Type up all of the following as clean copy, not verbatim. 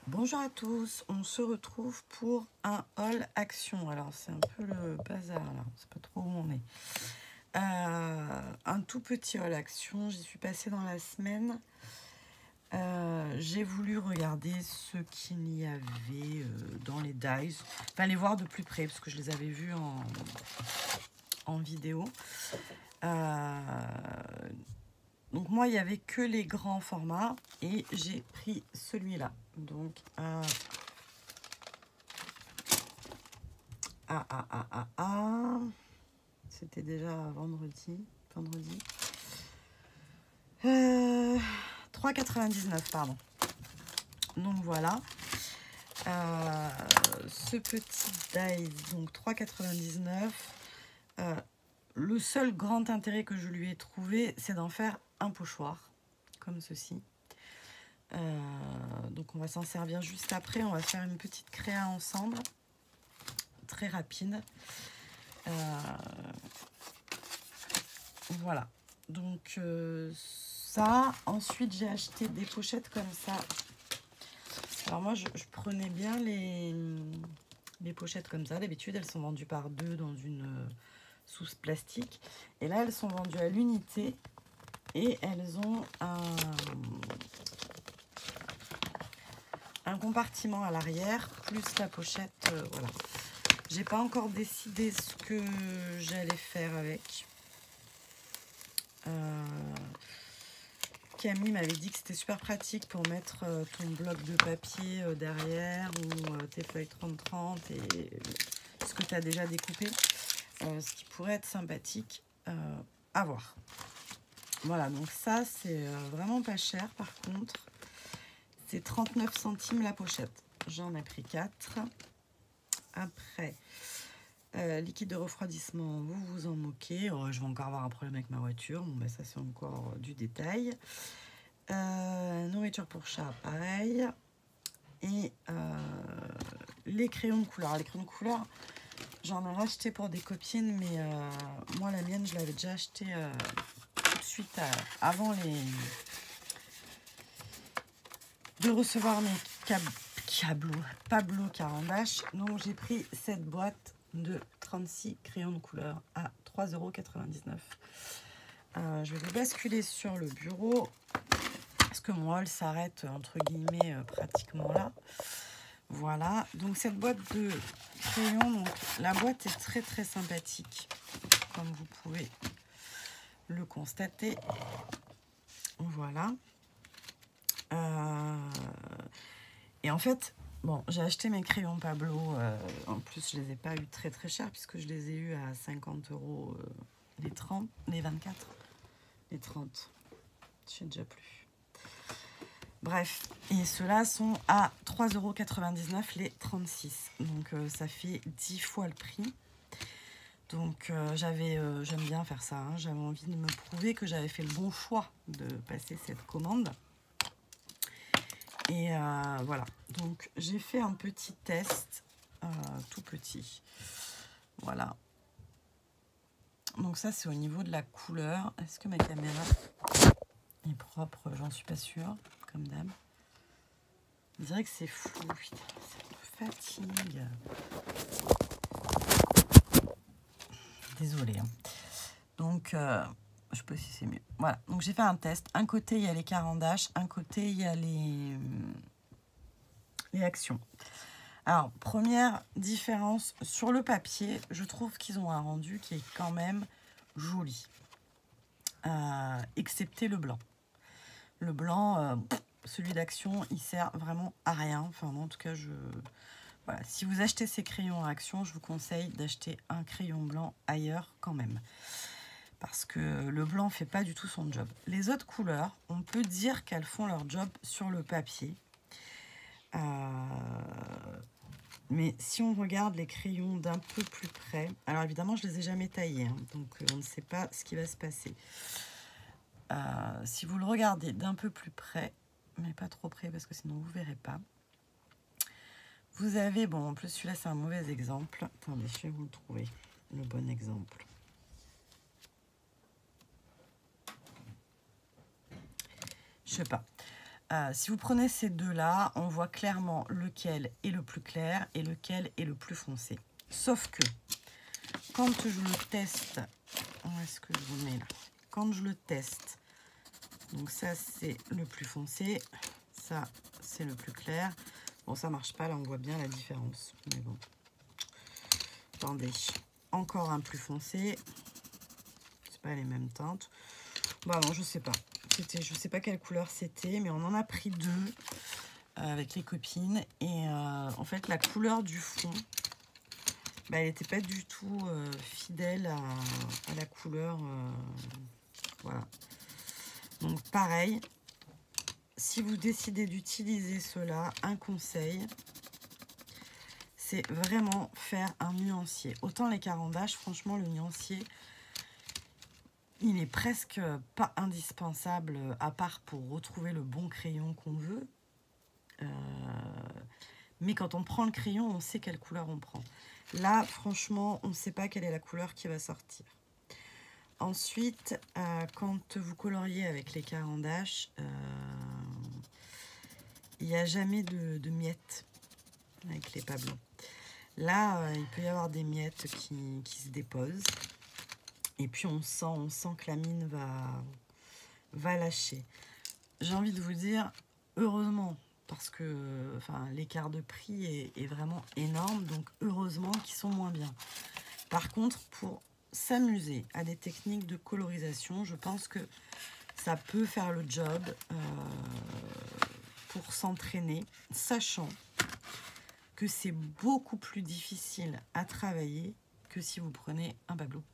Bonjour à tous, on se retrouve pour un haul action. Alors c'est un peu le bazar là, on sait pas trop où on est. Un tout petit haul action, j'y suis passée dans la semaine. J'ai voulu regarder ce qu'il y avait dans les dies, enfin les voir de plus près parce que je les avais vus en vidéo. Donc moi il n'y avait que les grands formats et j'ai pris celui-là. Donc c'était déjà vendredi. 3,99 pardon. Donc voilà. Ce petit dies, donc 3,99. Le seul grand intérêt que je lui ai trouvé, c'est d'en faire un pochoir, comme ceci. Donc on va s'en servir juste après. On va faire une petite créa ensemble, très rapide. Voilà. Donc ça. Ensuite, j'ai acheté des pochettes comme ça. Alors moi, je prenais bien les pochettes comme ça. D'habitude, elles sont vendues par deux dans une sousse plastique. Et là, elles sont vendues à l'unité. Et elles ont un compartiment à l'arrière, plus la pochette. Voilà. J'ai pas encore décidé ce que j'allais faire avec. Camille m'avait dit que c'était super pratique pour mettre ton bloc de papier derrière ou tes feuilles 30-30 et ce que tu as déjà découpé, ce qui pourrait être sympathique à voir. Voilà, donc ça c'est vraiment pas cher par contre. C'est 39 centimes la pochette. J'en ai pris 4. Après, liquide de refroidissement, vous vous en moquez. Oh, je vais encore avoir un problème avec ma voiture. Bon, ben, ça, c'est encore du détail. Nourriture pour chat, pareil. Et les crayons de couleur. Les crayons de couleur, j'en ai racheté pour des copines, mais moi, la mienne, je l'avais déjà acheté tout de suite avant de recevoir mes Pablo Carambache. Donc, j'ai pris cette boîte de 36 crayons de couleur à 3,99 €. Je vais le basculer sur le bureau parce que mon haul s'arrête entre guillemets pratiquement là. Voilà, donc cette boîte de crayons, donc la boîte est très très sympathique comme vous pouvez le constater. Voilà. Et en fait, bon, j'ai acheté mes crayons Pablo. En plus, je les ai pas eu très très chers puisque je les ai eu à 50 € les 30, les 24, les 30. Je sais déjà plus. Bref, et ceux-là sont à 3,99 € les 36. Donc ça fait 10 fois le prix. Donc j'aime bien faire ça. Hein. J'avais envie de me prouver que j'avais fait le bon choix de passer cette commande. Et voilà, donc j'ai fait un petit test, tout petit, voilà. Donc ça c'est au niveau de la couleur. Est-ce que ma caméra est propre? J'en suis pas sûre, comme d'hab. On dirait que c'est flou, putain, ça me fatigue. Désolée. Hein. Donc, je sais pas si c'est mieux. Voilà, donc j'ai fait un test. Un côté, il y a les carandaches, un côté, il y a les actions. Alors, première différence, sur le papier, je trouve qu'ils ont un rendu qui est quand même joli. Excepté le blanc. Le blanc, celui d'action, il sert vraiment à rien. Enfin, en tout cas, voilà. Si vous achetez ces crayons à action, je vous conseille d'acheter un crayon blanc ailleurs quand même. Parce que le blanc ne fait pas du tout son job. Les autres couleurs, on peut dire qu'elles font leur job sur le papier. Mais si on regarde les crayons d'un peu plus près, alors évidemment je ne les ai jamais taillés, hein, donc on ne sait pas ce qui va se passer. Si vous le regardez d'un peu plus près, mais pas trop près parce que sinon vous ne verrez pas, vous avez, bon en plus celui-là c'est un mauvais exemple, attendez je vais vous le trouver, le bon exemple. Je sais pas. Si vous prenez ces deux-là, on voit clairement lequel est le plus clair et lequel est le plus foncé. Sauf que, quand je le teste, où est-ce que je vous mets là? Quand je le teste, donc ça c'est le plus foncé, ça c'est le plus clair. Bon, ça marche pas, là on voit bien la différence. Mais bon, attendez, encore un plus foncé, c'est pas les mêmes teintes. Bon, non, je sais pas. Je sais pas quelle couleur c'était, mais on en a pris deux avec les copines. Et en fait, la couleur du fond, bah, elle n'était pas du tout fidèle à la couleur. Voilà. Donc pareil, si vous décidez d'utiliser cela, un conseil, c'est vraiment faire un nuancier. Autant les carandages, franchement, le nuancier, il est presque pas indispensable, à part pour retrouver le bon crayon qu'on veut. Mais quand on prend le crayon, on sait quelle couleur on prend. Là, franchement, on ne sait pas quelle est la couleur qui va sortir. Ensuite, quand vous coloriez avec les carandages, il n'y a jamais de miettes avec les pas blancs. Là, il peut y avoir des miettes qui se déposent. Et puis on sent que la mine va lâcher. J'ai envie de vous dire, heureusement, parce que l'écart de prix est vraiment énorme, donc heureusement qu'ils sont moins bien. Par contre, pour s'amuser à des techniques de colorisation, je pense que ça peut faire le job pour s'entraîner, sachant que c'est beaucoup plus difficile à travailler que si vous prenez un Pablo.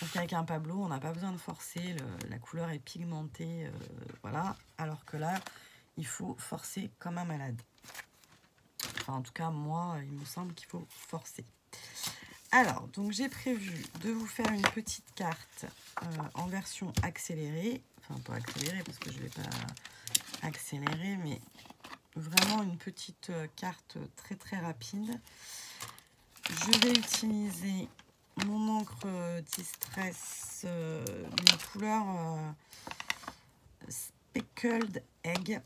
Donc avec un Pablo, on n'a pas besoin de forcer, la couleur est pigmentée, voilà. Alors que là, il faut forcer comme un malade. Enfin, en tout cas, moi, il me semble qu'il faut forcer. Alors, donc j'ai prévu de vous faire une petite carte en version accélérée. Enfin, pas accélérée parce que je ne vais pas accélérer, mais vraiment une petite carte très très rapide. Je vais utiliser mon encre Distress, une couleur Speckled Egg,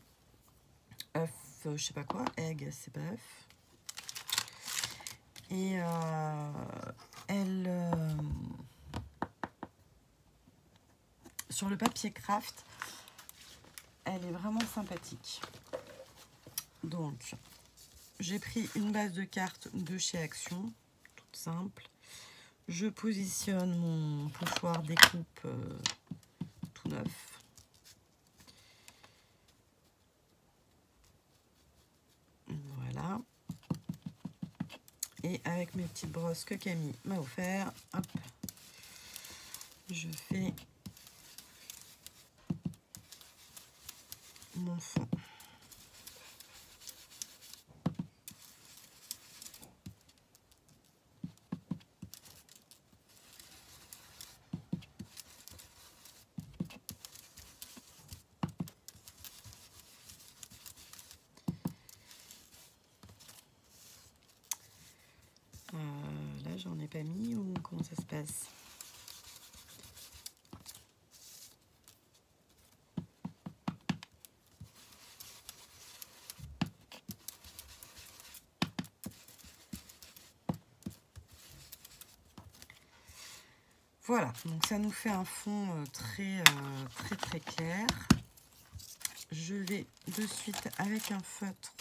œuf, je sais pas quoi, egg, c'est pas œuf. Et sur le papier craft, elle est vraiment sympathique. Donc, j'ai pris une base de cartes de chez Action, toute simple. Je positionne mon pochoir découpe tout neuf. Voilà. Et avec mes petites brosses que Camille m'a offert, hop, je fais mon fond. Là, j'en ai pas mis ou comment ça se passe? Voilà, donc ça nous fait un fond très clair. Je vais de suite avec un feutre.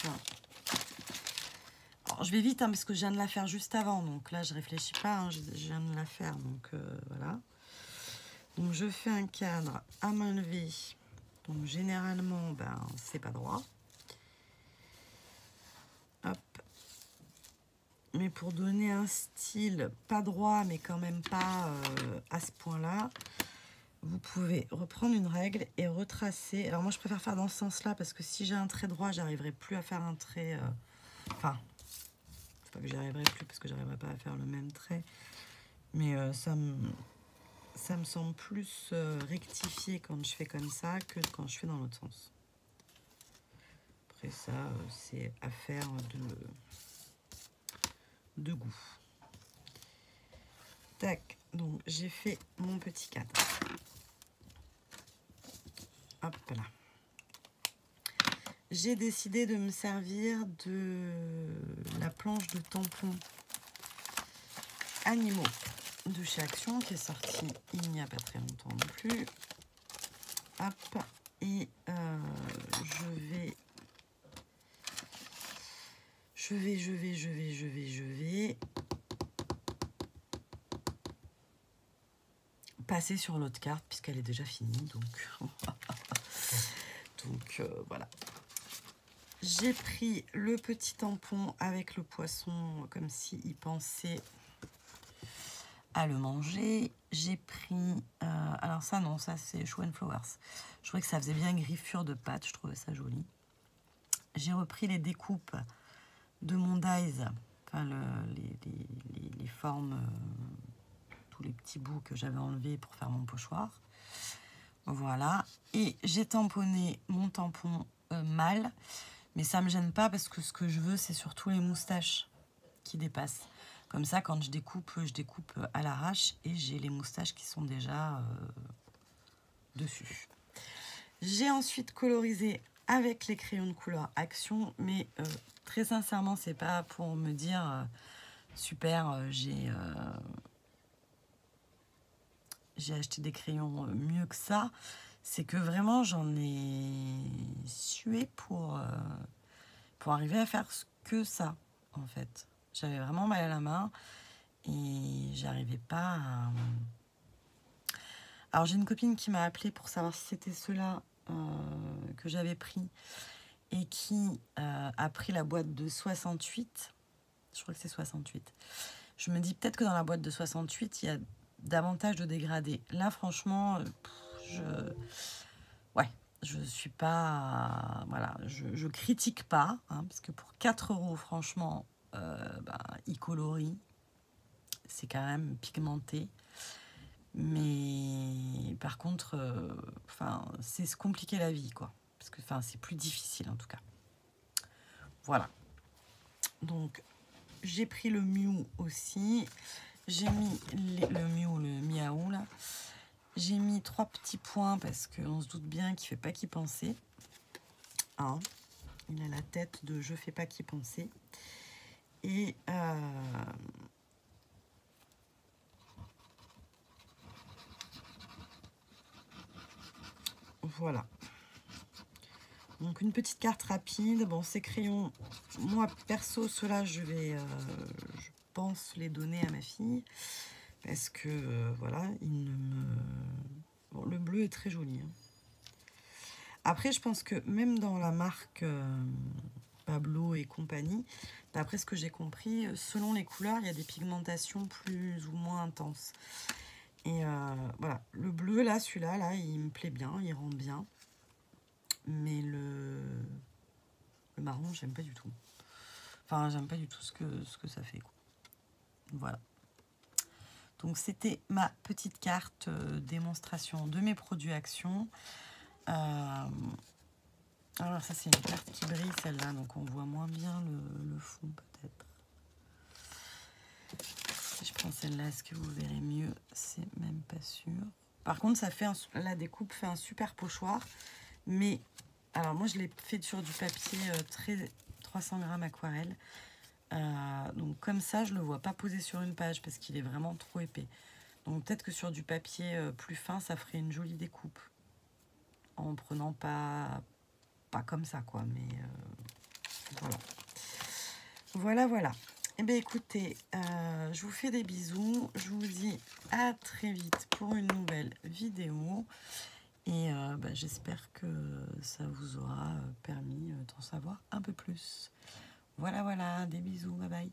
Alors, je vais vite parce que je viens de la faire juste avant, donc là je réfléchis pas, je viens de la faire, donc voilà. Donc je fais un cadre à main levée, donc généralement c'est pas droit. Hop. Mais pour donner un style pas droit, mais quand même pas à ce point-là, vous pouvez reprendre une règle et retracer. Alors moi je préfère faire dans ce sens-là parce que si j'ai un trait droit, j'arriverai plus à faire un trait. Enfin, c'est pas que j'y arriverai plus parce que j'arriverai pas à faire le même trait, mais ça me semble plus rectifié quand je fais comme ça que quand je fais dans l'autre sens. Après ça, c'est affaire de goût. Tac, donc j'ai fait mon petit cadre. Hop là. j'ai décidé de me servir de la planche de tampons animaux de chez Action qui est sortie il n'y a pas très longtemps non plus. Hop, et je vais passer sur l'autre carte puisqu'elle est déjà finie, donc voilà. J'ai pris le petit tampon avec le poisson comme s'il pensait à le manger. J'ai pris alors ça non, ça c'est Show and Flowers. Je trouvais que ça faisait bien griffure de pâte, je trouvais ça joli. J'ai repris les découpes de mon dies, enfin les formes, tous les petits bouts que j'avais enlevés pour faire mon pochoir. Voilà, et j'ai tamponné mon tampon mâle, mais ça me gêne pas parce que ce que je veux c'est surtout les moustaches qui dépassent. Comme ça, quand je découpe à l'arrache et j'ai les moustaches qui sont déjà dessus. J'ai ensuite colorisé avec les crayons de couleur Action, mais très sincèrement, c'est pas pour me dire super, j'ai acheté des crayons mieux que ça. C'est que vraiment, j'en ai sué pour arriver à faire que ça, en fait. J'avais vraiment mal à la main et j'arrivais pas à... Alors, j'ai une copine qui m'a appelé pour savoir si c'était ceux-là que j'avais pris et qui a pris la boîte de 68. Je crois que c'est 68. Je me dis peut-être que dans la boîte de 68, il y a davantage de dégradés. Là, franchement, je suis pas... Voilà, je critique pas, hein, parce que pour 4 €, franchement, il colorie. C'est quand même pigmenté. Mais par contre, c'est se compliquer la vie, quoi. Parce que c'est plus difficile, en tout cas. Voilà. Donc, j'ai pris le Miu aussi. J'ai mis le Miaou, là. J'ai mis 3 petits points parce qu'on se doute bien qu'il ne fait pas qu'y penser. Hein, il a la tête de je fais pas qu'y penser. Et voilà. Donc une petite carte rapide. Bon, ces crayons, moi perso, ceux-là, je pense les donner à ma fille. Parce que, voilà, bon, le bleu est très joli. Hein. Après, je pense que même dans la marque Pablo et compagnie, d'après ce que j'ai compris, selon les couleurs, il y a des pigmentations plus ou moins intenses. Et voilà, le bleu, là, celui-là, là, il me plaît bien, il rend bien. Mais le marron, j'aime pas du tout. Enfin, j'aime pas du tout ce que ça fait, quoi. Voilà. Donc, c'était ma petite carte démonstration de mes produits Action. Alors, ça, c'est une carte qui brille, celle-là. Donc, on voit moins bien le fond, peut-être. Si je prends celle-là, est-ce que vous verrez mieux? C'est même pas sûr. Par contre, ça fait la découpe fait un super pochoir. Mais, alors, moi, je l'ai fait sur du papier 300 grammes aquarelle. Donc comme ça, je ne le vois pas posé sur une page parce qu'il est vraiment trop épais. Donc peut-être que sur du papier plus fin, ça ferait une jolie découpe. En prenant pas comme ça, quoi. Mais voilà. Voilà. Eh bien, écoutez, je vous fais des bisous. Je vous dis à très vite pour une nouvelle vidéo. Et j'espère que ça vous aura permis d'en savoir un peu plus. Voilà, des bisous, bye bye.